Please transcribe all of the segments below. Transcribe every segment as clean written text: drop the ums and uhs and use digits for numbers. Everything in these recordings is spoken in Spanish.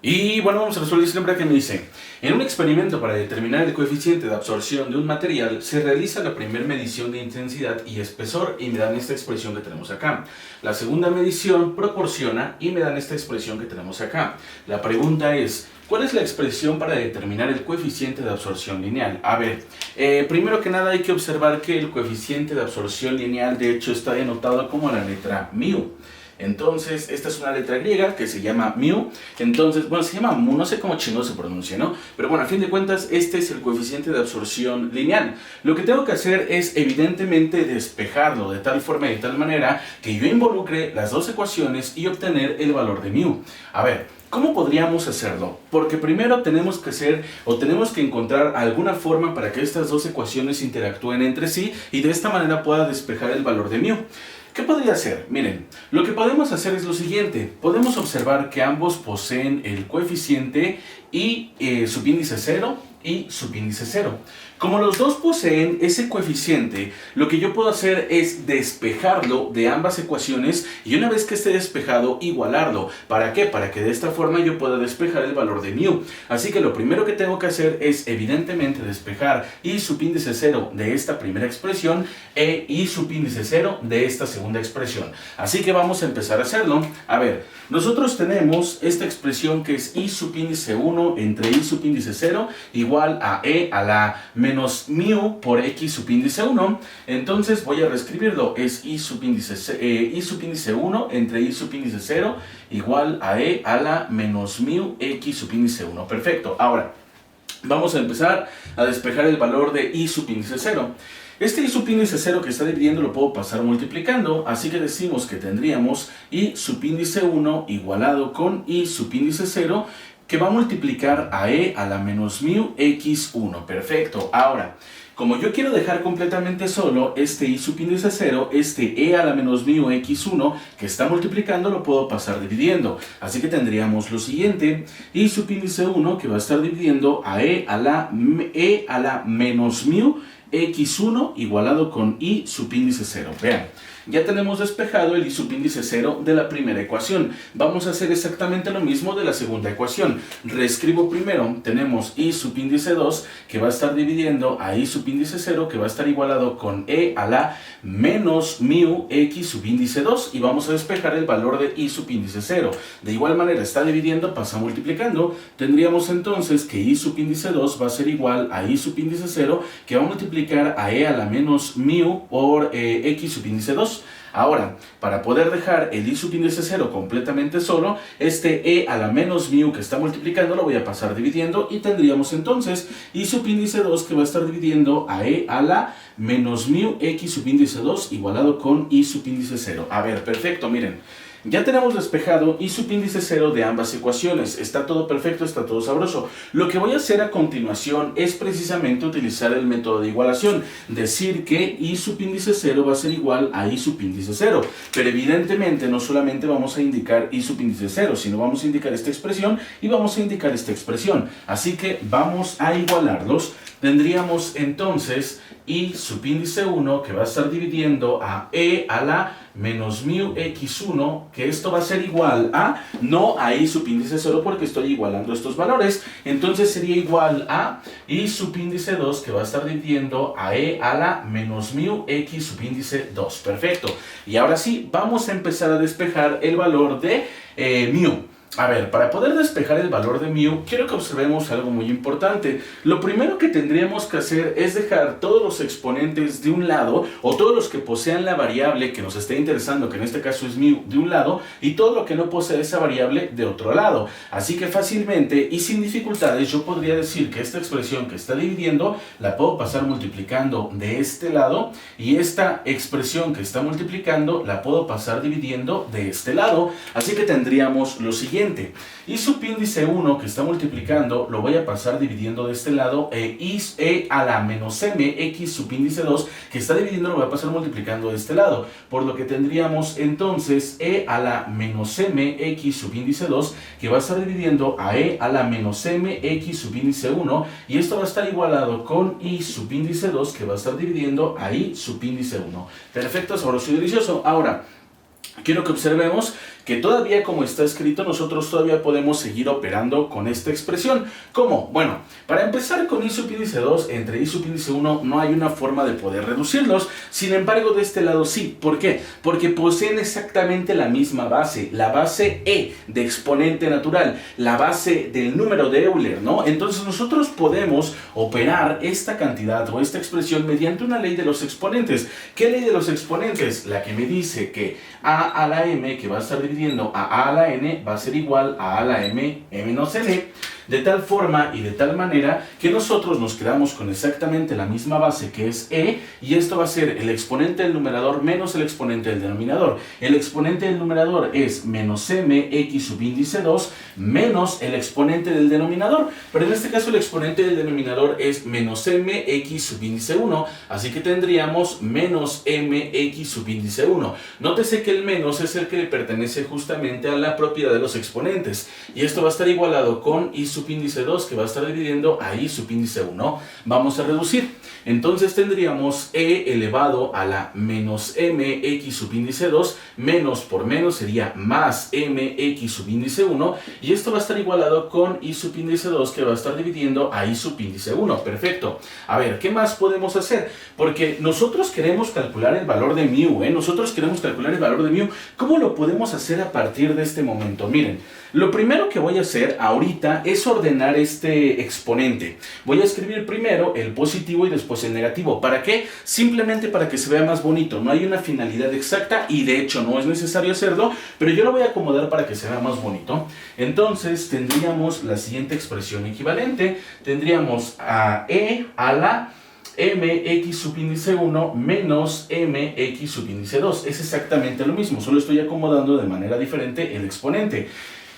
Y bueno, vamos a resolver siempre que me dice, en un experimento para determinar el coeficiente de absorción de un material, se realiza la primera medición de intensidad y espesor y me dan esta expresión que tenemos acá. La segunda medición proporciona y me dan esta expresión que tenemos acá. La pregunta es, ¿cuál es la expresión para determinar el coeficiente de absorción lineal? A ver, primero que nada hay que observar que el coeficiente de absorción lineal de hecho está denotado como la letra mu. Entonces, esta es una letra griega que se llama mu. Entonces, bueno, se llama mu, no sé cómo chingón se pronuncia, ¿no? Pero bueno, a fin de cuentas, este es el coeficiente de absorción lineal. Lo que tengo que hacer es, evidentemente, despejarlo de tal forma y de tal manera que yo involucre las dos ecuaciones y obtener el valor de mu. A ver, ¿cómo podríamos hacerlo? Porque primero tenemos que tenemos que encontrar alguna forma para que estas dos ecuaciones interactúen entre sí y de esta manera pueda despejar el valor de mu. ¿Qué podría ser? Miren, lo que podemos hacer es lo siguiente. Podemos observar que ambos poseen el coeficiente y subíndice 0 y subíndice 0. Como los dos poseen ese coeficiente, lo que yo puedo hacer es despejarlo de ambas ecuaciones y una vez que esté despejado, igualarlo. ¿Para qué? Para que de esta forma yo pueda despejar el valor de mu. Así que lo primero que tengo que hacer es evidentemente despejar y subíndice 0 de esta primera expresión y subíndice 0 de esta segunda expresión. Así que vamos a empezar a hacerlo. A ver, nosotros tenemos esta expresión que es i subíndice 1 entre i subíndice 0 igual a e a la menos mu por x subíndice 1. Entonces voy a reescribirlo. Es i subíndice 1 entre i subíndice 0 igual a e a la menos mu x subíndice 1. Perfecto. Ahora, vamos a empezar a despejar el valor de i subíndice 0. Este i subíndice 0 que está dividiendo lo puedo pasar multiplicando, así que decimos que tendríamos i subíndice 1 igualado con i subíndice 0 que va a multiplicar a e a la menos mu x1. Perfecto. Ahora, como yo quiero dejar completamente solo este i subíndice 0, este e a la menos mu x1 que está multiplicando lo puedo pasar dividiendo. Así que tendríamos lo siguiente, i subíndice 1 que va a estar dividiendo a e a la menos mu x1 igualado con i subíndice 0. Vean, ya tenemos despejado el i subíndice 0 de la primera ecuación. Vamos a hacer exactamente lo mismo de la segunda ecuación. Reescribo primero, tenemos i subíndice 2 que va a estar dividiendo a i subíndice 0 que va a estar igualado con e a la menos mu x subíndice 2 y vamos a despejar el valor de i subíndice 0. De igual manera está dividiendo, pasa multiplicando. Tendríamos entonces que i subíndice 2 va a ser igual a i subíndice 0 que va a multiplicar a e a la menos mu por x subíndice 2. Ahora, para poder dejar el i subíndice 0 completamente solo, este e a la menos mu que está multiplicando lo voy a pasar dividiendo y tendríamos entonces i subíndice 2 que va a estar dividiendo a e a la menos mu x subíndice 2 igualado con i subíndice 0. A ver, perfecto, miren. Ya tenemos despejado i subíndice 0 de ambas ecuaciones. Está todo perfecto, está todo sabroso. Lo que voy a hacer a continuación es precisamente utilizar el método de igualación. Decir que i subíndice 0 va a ser igual a i subíndice 0. Pero evidentemente no solamente vamos a indicar i subíndice 0, sino vamos a indicar esta expresión y vamos a indicar esta expresión. Así que vamos a igualarlos. Tendríamos entonces i subíndice 1 que va a estar dividiendo a e a la menos mu x1, que esto va a ser igual a, no a i subíndice 0 porque estoy igualando estos valores, entonces sería igual a i subíndice 2 que va a estar dividiendo a e a la menos mu x subíndice 2. Perfecto. Y ahora sí, vamos a empezar a despejar el valor de mu. A ver, para poder despejar el valor de mu, quiero que observemos algo muy importante. Lo primero que tendríamos que hacer es dejar todos los exponentes de un lado, o todos los que posean la variable que nos esté interesando, que en este caso es mu, de un lado, y todo lo que no posee esa variable de otro lado. Así que fácilmente y sin dificultades yo podría decir que esta expresión que está dividiendo la puedo pasar multiplicando de este lado, y esta expresión que está multiplicando la puedo pasar dividiendo de este lado. Así que tendríamos lo siguiente. I subíndice 1 que está multiplicando lo voy a pasar dividiendo de este lado e a la menos m x subíndice 2 que está dividiendo lo voy a pasar multiplicando de este lado, por lo que tendríamos entonces e a la menos m x subíndice 2 que va a estar dividiendo a e a la menos m x subíndice 1 y esto va a estar igualado con i subíndice 2 que va a estar dividiendo a i subíndice 1. Perfecto, sabroso y delicioso. Ahora, quiero que observemos que todavía como está escrito nosotros todavía podemos seguir operando con esta expresión. ¿Cómo? Bueno, para empezar con i subíndice 2 entre i subíndice 1 no hay una forma de poder reducirlos, sin embargo de este lado sí. ¿Por qué? Porque poseen exactamente la misma base, la base e de exponente natural, la base del número de Euler, ¿no? Entonces nosotros podemos operar esta cantidad o esta expresión mediante una ley de los exponentes. ¿Qué ley de los exponentes? La que me dice que a a la m, que va a estar dividiendo a la n, va a ser igual a la m menos n, de tal forma y de tal manera que nosotros nos quedamos con exactamente la misma base que es e, y esto va a ser el exponente del numerador menos el exponente del denominador. El exponente del numerador es menos mx subíndice 2 menos el exponente del denominador, pero en este caso el exponente del denominador es menos mx subíndice 1, así que tendríamos menos mx subíndice 1. Nótese que el menos es el que le pertenece justamente a la propiedad de los exponentes, y esto va a estar igualado con i subíndice 2, que va a estar dividiendo a i subíndice 1. Vamos a reducir. Entonces tendríamos e elevado a la menos mx subíndice 2, menos por menos sería más mx subíndice 1, y esto va a estar igualado con i subíndice 2, que va a estar dividiendo a i subíndice 1. Perfecto. A ver, ¿qué más podemos hacer? Porque nosotros queremos calcular el valor de mu, Nosotros queremos calcular el valor de mu. ¿Cómo lo podemos hacer a partir de este momento? Miren, lo primero que voy a hacer ahorita es ordenar este exponente. Voy a escribir primero el positivo y después el negativo. ¿Para qué? Simplemente para que se vea más bonito. No hay una finalidad exacta y de hecho no es necesario hacerlo, pero yo lo voy a acomodar para que se vea más bonito. Entonces tendríamos la siguiente expresión equivalente. Tendríamos a e a la mx subíndice 1 menos mx subíndice 2. Es exactamente lo mismo, solo estoy acomodando de manera diferente el exponente.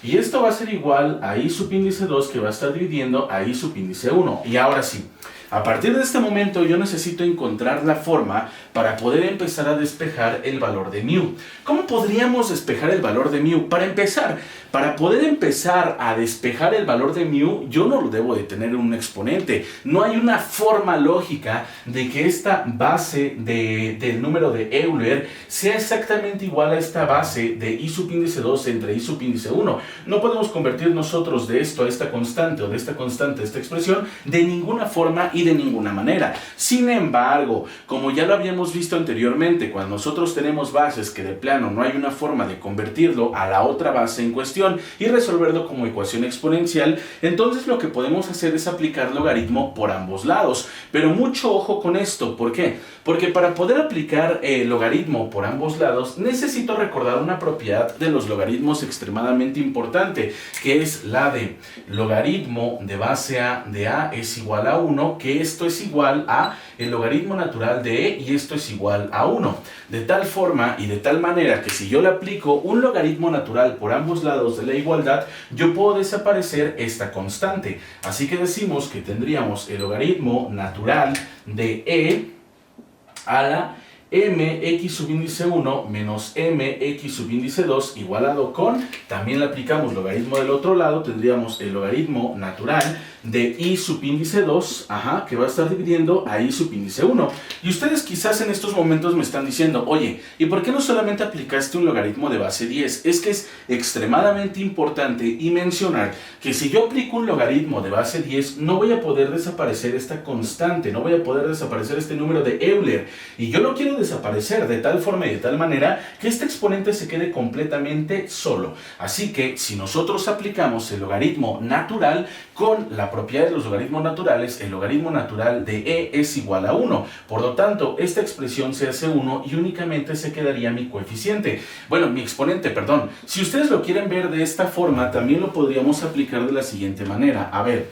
Y esto va a ser igual a i subíndice 2, que va a estar dividiendo a i subíndice 1. Y ahora sí, a partir de este momento yo necesito encontrar la forma para poder empezar a despejar el valor de mu. ¿Cómo podríamos despejar el valor de mu? Para empezar, para poder empezar a despejar el valor de mu, yo no lo debo de tener en un exponente. No hay una forma lógica de que esta base del número de Euler sea exactamente igual a esta base de i subíndice 2 entre i subíndice 1. No podemos convertir nosotros de esto a esta constante o de esta constante a esta expresión de ninguna forma y de ninguna manera. Sin embargo, como ya lo habíamos visto anteriormente, cuando nosotros tenemos bases que de plano no hay una forma de convertirlo a la otra base en cuestión y resolverlo como ecuación exponencial, entonces lo que podemos hacer es aplicar logaritmo por ambos lados. Pero mucho ojo con esto. ¿Por qué? Porque para poder aplicar logaritmo por ambos lados necesito recordar una propiedad de los logaritmos extremadamente importante, que es la de logaritmo de base a de a es igual a 1, que esto es igual a el logaritmo natural de e y esto es igual a 1. De tal forma y de tal manera que si yo le aplico un logaritmo natural por ambos lados de la igualdad, yo puedo desaparecer esta constante. Así que decimos que tendríamos el logaritmo natural de e a la mx subíndice 1 menos mx subíndice 2 igualado con, también le aplicamos logaritmo del otro lado, tendríamos el logaritmo natural de i subíndice 2, que va a estar dividiendo a i subíndice 1. Y ustedes quizás en estos momentos me están diciendo, oye, ¿y por qué no solamente aplicaste un logaritmo de base 10? Es que es extremadamente importante y mencionar que si yo aplico un logaritmo de base 10, no voy a poder desaparecer esta constante, no voy a poder desaparecer este número de Euler. Y yo lo quiero desaparecer de tal forma y de tal manera que este exponente se quede completamente solo. Así que si nosotros aplicamos el logaritmo natural con la propiedad de los logaritmos naturales, el logaritmo natural de e es igual a 1. Por lo tanto, esta expresión se hace 1 y únicamente se quedaría mi coeficiente. Bueno, mi exponente, perdón. Si ustedes lo quieren ver de esta forma, también lo podríamos aplicar de la siguiente manera. A ver,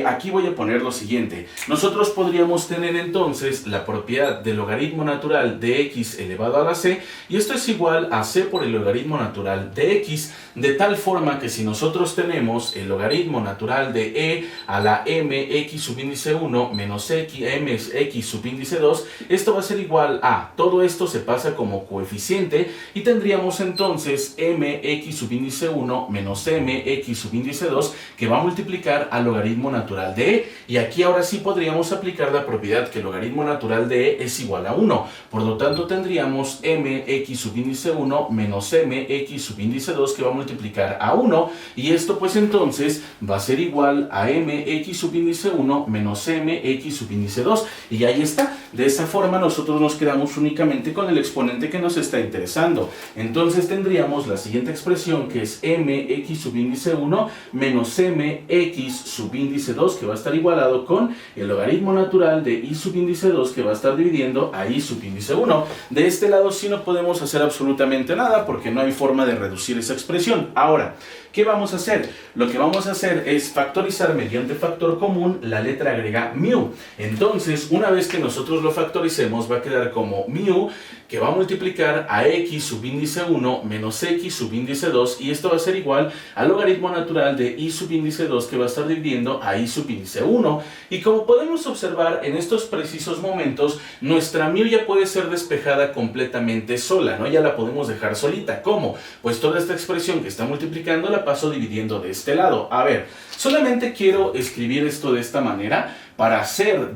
aquí voy a poner lo siguiente. Nosotros podríamos tener entonces la propiedad del logaritmo natural de x elevado a la c, y esto es igual a c por el logaritmo natural de x, de tal forma que si nosotros tenemos el logaritmo natural de e a la mx subíndice 1 menos mx subíndice 2, esto va a ser igual a, todo esto se pasa como coeficiente y tendríamos entonces mx subíndice 1 menos mx subíndice 2 que va a multiplicar al logaritmo natural de e, y aquí ahora sí podríamos aplicar la propiedad que el logaritmo natural de e es igual a 1, por lo tanto tendríamos mx subíndice 1 menos mx subíndice 2 que va a multiplicar a 1, y esto pues entonces va a ser igual a mx subíndice 1 menos mx subíndice 2, y ahí está. De esa forma nosotros nos quedamos únicamente con el exponente que nos está interesando. Entonces tendríamos la siguiente expresión, que es mx subíndice 1 menos mx subíndice 2, que va a estar igualado con el logaritmo natural de i subíndice 2, que va a estar dividiendo a i subíndice 1. De este lado sí no podemos hacer absolutamente nada porque no hay forma de reducir esa expresión. Ahora, ¿qué vamos a hacer? Lo que vamos a hacer es factorizar mediante factor común la letra griega mu. Entonces, una vez que nosotros lo factoricemos, va a quedar como mu, que va a multiplicar a x subíndice 1 menos x subíndice 2, y esto va a ser igual al logaritmo natural de i subíndice 2, que va a estar dividiendo a i subíndice 1. Y como podemos observar en estos precisos momentos, nuestra mu ya puede ser despejada completamente sola, ¿no? Ya la podemos dejar solita. ¿Cómo? Pues toda esta expresión que está multiplicando la paso dividiendo de este lado. A ver, solamente quiero escribir esto de esta manera para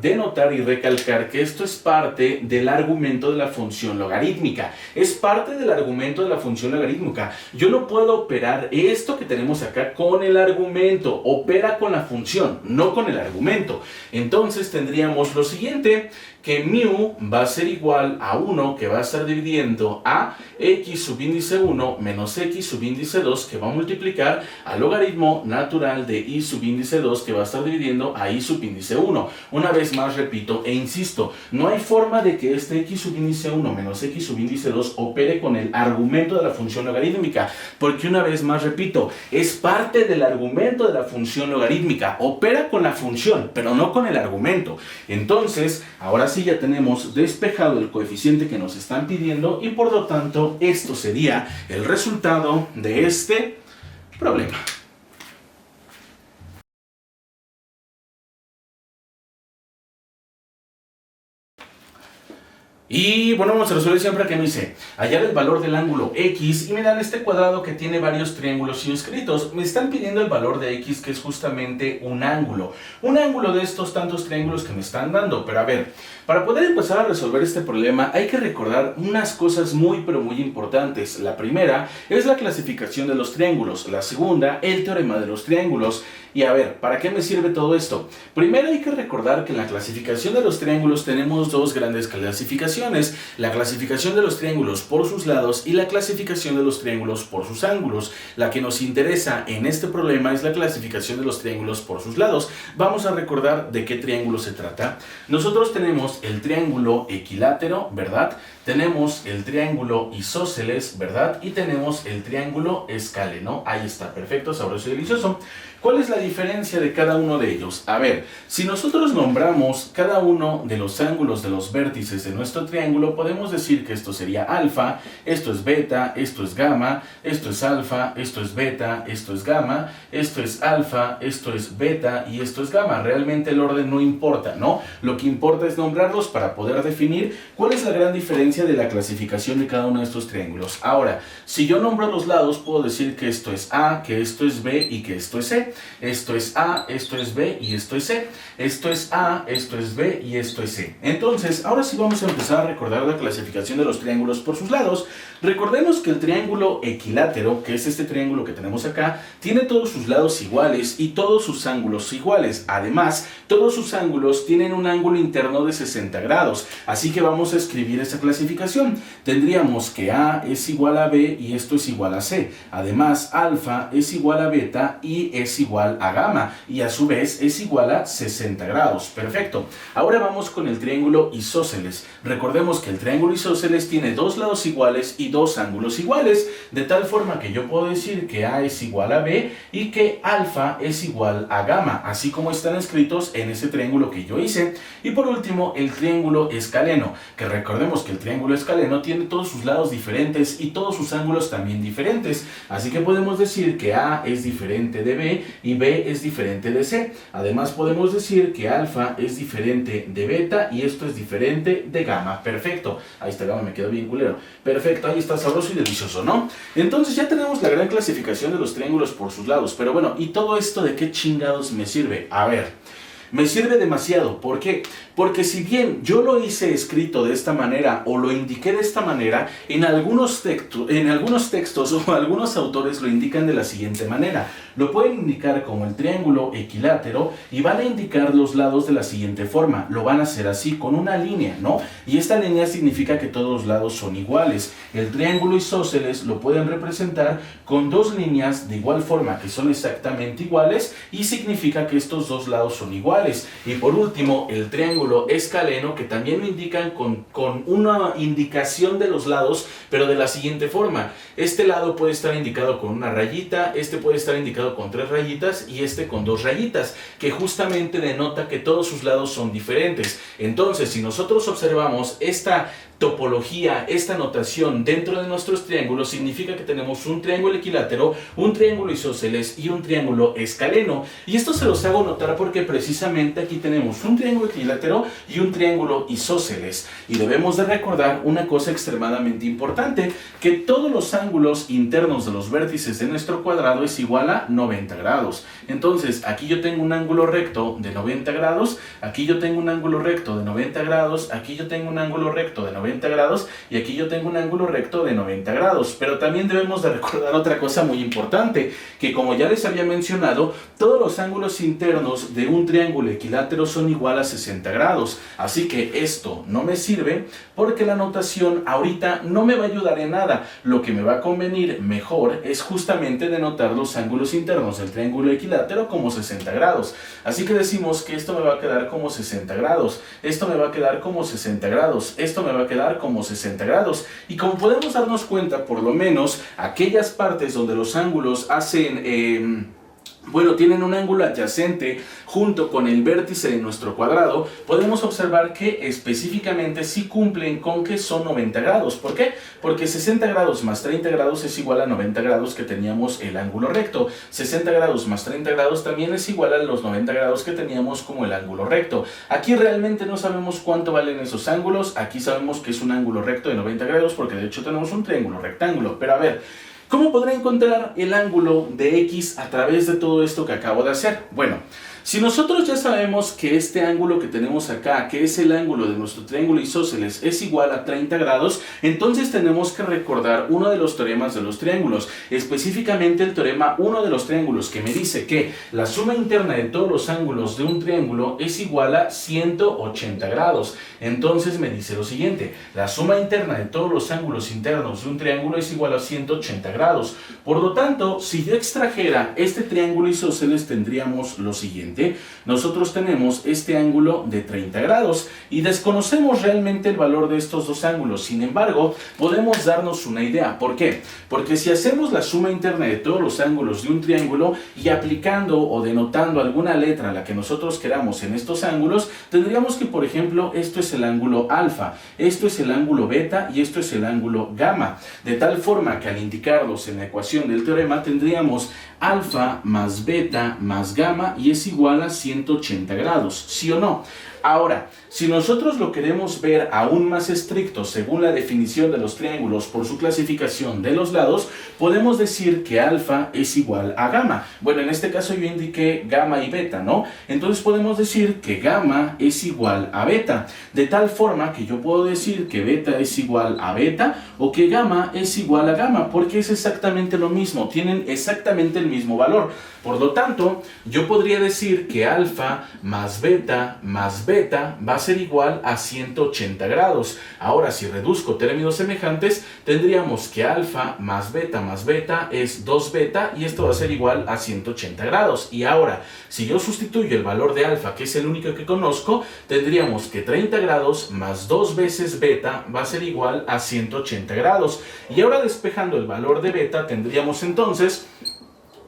denotar y recalcar que esto es parte del argumento de la función logarítmica. Es parte del argumento de la función logarítmica. Yo no puedo operar esto que tenemos acá con el argumento. Opera con la función, no con el argumento. Entonces tendríamos lo siguiente, que mu va a ser igual a 1, que va a estar dividiendo a x subíndice 1 menos x subíndice 2, que va a multiplicar al logaritmo natural de i subíndice 2, que va a estar dividiendo a i subíndice 1. Una vez más repito e insisto, no hay forma de que este x subíndice 1 menos x subíndice 2 opere con el argumento de la función logarítmica, porque una vez más repito, es parte del argumento de la función logarítmica, opera con la función, pero no con el argumento. Entonces, ahora sí ya tenemos despejado el coeficiente que nos están pidiendo, y por lo tanto esto sería el resultado de este problema. Y bueno, vamos a resolver siempre que me dice hallar el valor del ángulo X, y me dan este cuadrado que tiene varios triángulos inscritos. Me están pidiendo el valor de X, que es justamente un ángulo de estos tantos triángulos que me están dando. Pero a ver, para poder empezar a resolver este problema hay que recordar unas cosas muy pero muy importantes. La primera es la clasificación de los triángulos, la segunda el teorema de los triángulos. Y a ver, ¿para qué me sirve todo esto? Primero hay que recordar que en la clasificación de los triángulos tenemos dos grandes clasificaciones: la clasificación de los triángulos por sus lados y la clasificación de los triángulos por sus ángulos. La que nos interesa en este problema es la clasificación de los triángulos por sus lados. Vamos a recordar de qué triángulo se trata. Nosotros tenemos el triángulo equilátero, ¿verdad? Tenemos el triángulo isósceles, ¿verdad? Y tenemos el triángulo escaleno. Ahí está, perfecto, sabroso y delicioso. ¿Cuál es la diferencia de cada uno de ellos? A ver, si nosotros nombramos cada uno de los ángulos de los vértices de nuestro triángulo, podemos decir que esto sería alfa, esto es beta, esto es gamma, esto es alfa, esto es beta, esto es gamma, esto es alfa, esto es beta y esto es gamma. Realmente el orden no importa, ¿no? Lo que importa es nombrarlos para poder definir cuál es la gran diferencia de la clasificación de cada uno de estos triángulos. Ahora, si yo nombro los lados, puedo decir que esto es A, que esto es B y que esto es C. Esto es A, esto es B y esto es C. Esto es A, esto es B y esto es C. Entonces, ahora sí vamos a empezar a recordar la clasificación de los triángulos por sus lados. Recordemos que el triángulo equilátero, que es este triángulo que tenemos acá, tiene todos sus lados iguales y todos sus ángulos iguales. Además, todos sus ángulos tienen un ángulo interno de 60 grados. Así que vamos a escribir esa clasificación. Tendríamos que A es igual a B y esto es igual a C. Además, alfa es igual a beta y es igual a gamma, y a su vez es igual a 60 grados. Perfecto. Ahora vamos con el triángulo isósceles. Recordemos que el triángulo isósceles tiene dos lados iguales y dos ángulos iguales, de tal forma que yo puedo decir que A es igual a B y que alfa es igual a gamma, así como están escritos en ese triángulo que yo hice. Y por último, el triángulo escaleno, que recordemos que el triángulo escaleno tiene todos sus lados diferentes y todos sus ángulos también diferentes, así que podemos decir que A es diferente de B y B es diferente de C. Además podemos decir que alfa es diferente de beta y esto es diferente de gamma. Perfecto, ahí está gamma, me quedó bien culero. Perfecto, ahí está sabroso y delicioso, ¿no? Entonces ya tenemos la gran clasificación de los triángulos por sus lados, pero bueno, ¿y todo esto de qué chingados me sirve? A ver, me sirve demasiado. ¿Por qué? Porque si bien yo lo hice escrito de esta manera o lo indiqué de esta manera, en algunos textos o algunos autores lo indican de la siguiente manera. Lo pueden indicar como el triángulo equilátero y van a indicar los lados de la siguiente forma. Lo van a hacer así, con una línea, ¿no? Y esta línea significa que todos los lados son iguales. El triángulo isósceles lo pueden representar con dos líneas de igual forma, que son exactamente iguales y significa que estos dos lados son iguales. Y por último, el triángulo escaleno, que también lo indican con una indicación de los lados, pero de la siguiente forma. Este lado puede estar indicado con una rayita, este puede estar indicado con 3 rayitas y este con 2 rayitas, que justamente denota que todos sus lados son diferentes. Entonces, si nosotros observamos esta topología, esta notación dentro de nuestros triángulos, significa que tenemos un triángulo equilátero, un triángulo isósceles y un triángulo escaleno. Y esto se los hago notar porque precisamente aquí tenemos un triángulo equilátero y un triángulo isósceles. Y debemos de recordar una cosa extremadamente importante, que todos los ángulos internos de los vértices de nuestro cuadrado es igual a 90 grados. Entonces, aquí yo tengo un ángulo recto de 90 grados, aquí yo tengo un ángulo recto de 90 grados, aquí yo tengo un ángulo recto de 90 grados y aquí yo tengo un ángulo recto de 90 grados. Pero también debemos de recordar otra cosa muy importante, que como ya les había mencionado, todos los ángulos internos de un triángulo equilátero son igual a 60 grados. Así que esto no me sirve porque la notación ahorita no me va a ayudar en nada. Lo que me va a convenir mejor es justamente denotar los ángulos internos del triángulo equilátero como 60 grados. Así que decimos que esto me va a quedar como 60 grados, esto me va a quedar como 60 grados, esto me va a quedar como 60 grados. Y como podemos darnos cuenta, por lo menos aquellas partes donde los ángulos tienen un ángulo adyacente junto con el vértice de nuestro cuadrado, podemos observar que específicamente sí cumplen con que son 90 grados. ¿Por qué? Porque 60 grados más 30 grados es igual a 90 grados que teníamos el ángulo recto. 60 grados más 30 grados también es igual a los 90 grados que teníamos como el ángulo recto. Aquí realmente no sabemos cuánto valen esos ángulos. Aquí sabemos que es un ángulo recto de 90 grados porque de hecho tenemos un triángulo rectángulo. Pero a ver, ¿cómo podré encontrar el ángulo de X a través de todo esto que acabo de hacer? Bueno, si nosotros ya sabemos que este ángulo que tenemos acá, que es el ángulo de nuestro triángulo isósceles, es igual a 30 grados, entonces tenemos que recordar uno de los teoremas de los triángulos, específicamente el teorema 1 de los triángulos, que me dice que la suma interna de todos los ángulos de un triángulo es igual a 180 grados. Entonces me dice lo siguiente: la suma interna de todos los ángulos internos de un triángulo es igual a 180 grados. Por lo tanto, si yo extrajera este triángulo isósceles, tendríamos lo siguiente. Nosotros tenemos este ángulo de 30 grados y desconocemos realmente el valor de estos dos ángulos. Sin embargo, podemos darnos una idea. ¿Por qué? Porque si hacemos la suma interna de todos los ángulos de un triángulo y aplicando o denotando alguna letra a la que nosotros queramos en estos ángulos, tendríamos que, por ejemplo, esto es el ángulo alfa, esto es el ángulo beta y esto es el ángulo gamma. De tal forma que al indicarlos en la ecuación del teorema tendríamos alfa más beta más gamma y es igual a 180 grados, ¿sí o no? Ahora, si nosotros lo queremos ver aún más estricto según la definición de los triángulos por su clasificación de los lados, podemos decir que alfa es igual a gamma. Bueno, en este caso yo indiqué gamma y beta, ¿no? Entonces podemos decir que gamma es igual a beta, de tal forma que yo puedo decir que beta es igual a beta o que gamma es igual a gamma, porque es exactamente lo mismo, tienen exactamente el mismo valor. Por lo tanto, yo podría decir que alfa más beta beta va a ser igual a 180 grados. Ahora, si reduzco términos semejantes, tendríamos que alfa más beta es 2 beta y esto va a ser igual a 180 grados. Y ahora, si yo sustituyo el valor de alfa, que es el único que conozco, tendríamos que 30 grados más 2 veces beta va a ser igual a 180 grados. Y ahora despejando el valor de beta, tendríamos entonces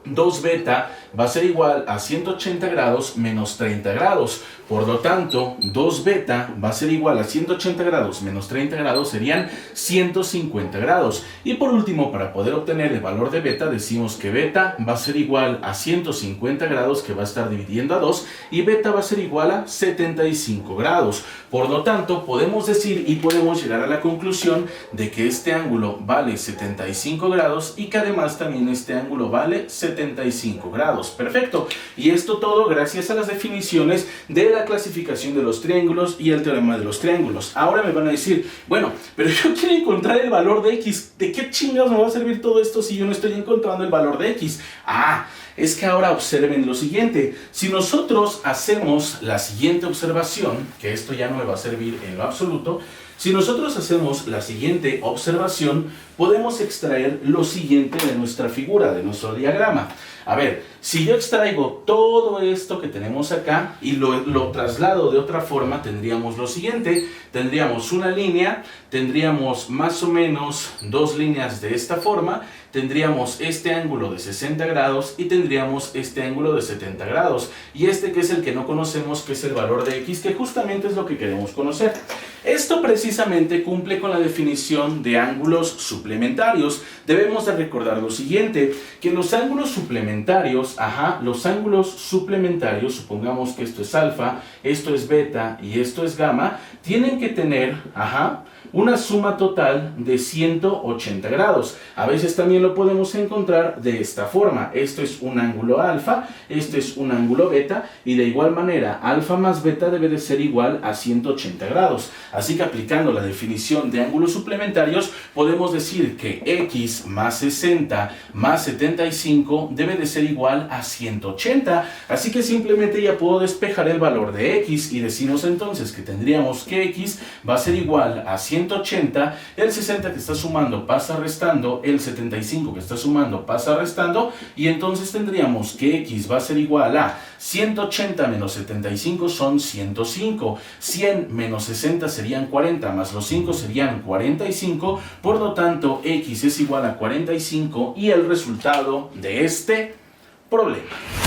2 beta va a ser igual a 180 grados menos 30 grados. Por lo tanto, 2 beta va a ser igual a 180 grados menos 30 grados serían 150 grados. Y por último, para poder obtener el valor de beta, decimos que beta va a ser igual a 150 grados, que va a estar dividiendo a 2, y beta va a ser igual a 75 grados. Por lo tanto, podemos decir y podemos llegar a la conclusión de que este ángulo vale 75 grados y que además también este ángulo vale 75 grados. Perfecto. Y esto todo gracias a las definiciones de la clasificación de los triángulos y el teorema de los triángulos. Ahora me van a decir, bueno, pero yo quiero encontrar el valor de x. ¿De qué chingados me va a servir todo esto si yo no estoy encontrando el valor de x? Es que ahora observen lo siguiente. Si nosotros hacemos la siguiente observación, que esto ya no me va a servir en lo absoluto, si nosotros hacemos la siguiente observación, podemos extraer lo siguiente de nuestra figura, de nuestro diagrama. A ver, si yo extraigo todo esto que tenemos acá y lo traslado de otra forma, tendríamos lo siguiente. Tendríamos una línea, tendríamos más o menos 2 líneas de esta forma, tendríamos este ángulo de 60 grados y tendríamos este ángulo de 70 grados. Y este que es el que no conocemos, que es el valor de x, que justamente es lo que queremos conocer. Esto precisamente cumple con la definición de ángulos suplementarios. Debemos de recordar lo siguiente, que los ángulos suplementarios, supongamos que esto es alfa, esto es beta y esto es gamma, tienen que tener, una suma total de 180 grados. A veces también lo podemos encontrar de esta forma. Esto es un ángulo alfa, esto es un ángulo beta y de igual manera alfa más beta debe de ser igual a 180 grados. Así que aplicando la definición de ángulos suplementarios podemos decir que x más 60 más 75 debe de ser igual a 180. Así que simplemente ya puedo despejar el valor de x y decimos entonces que tendríamos que x va a ser igual a 180, el 60 que está sumando pasa restando, el 75 que está sumando pasa restando, y entonces tendríamos que x va a ser igual a 180 menos 75 son 105, 100 menos 60 serían 40, más los 5 serían 45, por lo tanto x es igual a 45 y el resultado de este problema.